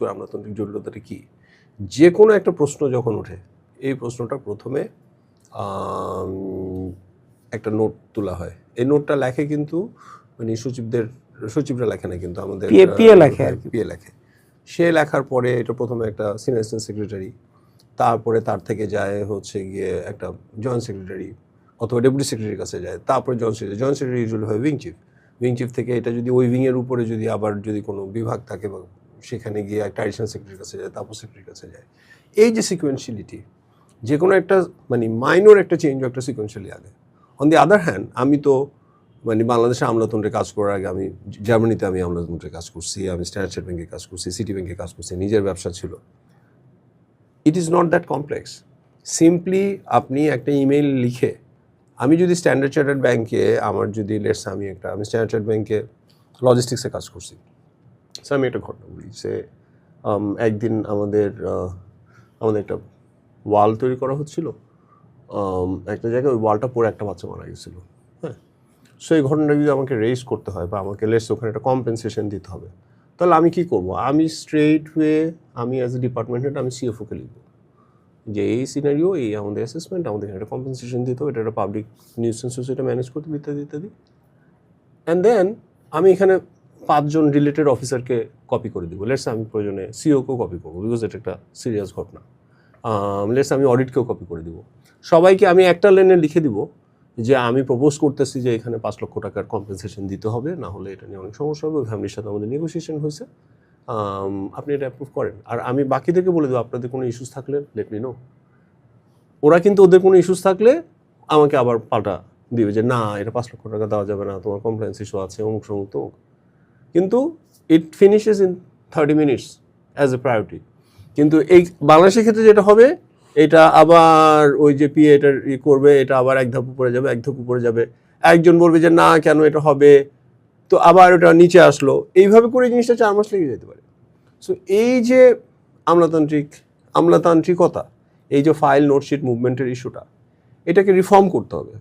আমলাতান্ত্রিক জটিলতাটা কি? যে কোনো একটা প্রশ্ন যখন ওঠে, এই প্রশ্নটা প্রথমে একটা নোট তোলা হয়। এই নোটটা লেখে কিন্তু মানে সচিবরা লেখে না, কিন্তু আমাদের পিএ লেখে। সে লেখার পরে এটা প্রথমে একটা সিনিয়র অ্যাসিস্ট্যান্ট সেক্রেটারি, তারপরে তার থেকে যায় হচ্ছে গিয়ে একটা জয়েন্ট সেক্রেটারি অথবা ডেপুটি সেক্রেটারির কাছে যায়, তারপরে জয়েন্ট সেক্রেটারি ইউজুয়ালি হয় উইং চিফ থেকে এটা যদি ওই উইংয়ের উপরে যদি আবার যদি কোনো বিভাগ থাকে বা সেখানে গিয়ে একটা অ্যাডিশনাল সেক্রেটারির কাছে যায়, তারপর সেক্রেটারির কাছে যায়। এই যে সিকোয়েন্সিয়ালিটি, যে কোনো একটা মানে মাইনর একটা চেঞ্জও একটা সিকোয়েন্সিয়ালি আগে। অন দি আদার হ্যান্ড আমি তো মানে বাংলাদেশে আমলাতন্ত্রে কাজ করার আগে আমি জার্মানিতে আমি আমলাতন্ত্রে কাজ করছি, আমি স্ট্যান্ডার্ড ব্যাংকে কাজ করছি, সিটি ব্যাংকে কাজ করছি, নিজের ব্যবসা ছিল। It is not that complex. Simply আপনি একটা ইমেইল লিখে, আমি যদি স্ট্যান্ডার্ড চার্টার্ড ব্যাংকে আমার যদি আমি স্ট্যান্ডার্ড চার্টার্ড ব্যাংকে লজিস্টিক্সে কাজ করছি। সো আমি একটা ঘটনা বলি যে একদিন আমাদের একটা ওয়াল তৈরি করা হচ্ছিল একটা জায়গায়, ওই ওয়ালটা পরে একটা বাচ্চা মারা গেছিলো। হ্যাঁ, সো এই ঘটনাটা যদি আমাকে রেজ করতে হয় বা আমাকে ওখানে একটা কম্পেনসেশন দিতে হবে, তাহলে আমি কি করব? আমি স্ট্রেট ওয়ে আমি অ্যাজ এ ডিপার্টমেন্ট হেড আমি সিএফওকে লিখব যে এই সিনারিও, এই আমাদের অ্যাসেসমেন্ট, আমাদের একটা কম্পেনসেশন দিতে হবে, এটা একটা পাবলিক নিউসেন্স সোসাইটি ম্যানেজ করতে ইত্যাদি ইত্যাদি। অ্যান্ড দেন আমি এখানে 5 জন রিলেটেড অফিসারকে কপি করে দিব। আমি প্রয়োজনে সিওকেও কপি করবো, বিকজ এটা একটা সিরিয়াস ঘটনা। আমি অডিটকেও কপি করে দিব। সবাইকে আমি একটা লাইনে লিখে দিব যে আমি প্রপোজ করতেছি যে এখানে 5 লক্ষ টাকার কম্পেনসেশন দিতে হবে, না হলে এটা নিয়ে অনেক সমস্যা হবে, ওই ফ্যামিলির সাথে আমাদের নেগোসিয়েশন হয়েছে, আপনি এটা অ্যাপ্রুভ করেন। আর আমি বাকিদেরকে বলে দেবো আপনাদের কোনো ইস্যুস থাকলে লেট মি নো। ওরা কিন্তু ওদের কোনো ইস্যুস থাকলে আমাকে আবার পাল্টা দিবে যে না, এটা 5 লক্ষ টাকা দেওয়া যাবে না, তোমার কমপ্লেন্স ইস্যু আছে, অমুক সমুক তো। কিন্তু it finishes in 30 minutes as a priority. কিন্তু এই বাংলাদেশের ক্ষেত্রে যেটা হবে, এটা আবার ওই যে পিএ এটার করবে, এটা আবার এক ধাপ উপরে যাবে, একজন বলবে যে না কেন এটা হবে, তো আবার ওটা নিচে আসলো, এইভাবে করে জিনিসটা 4 মাস লেগে যেতে পারে। সো এই যে আমলাতান্ত্রিকতা, এই যে ফাইল নোটশিট মুভমেন্টের ইস্যুটা, এটাকে রিফর্ম করতে হবে।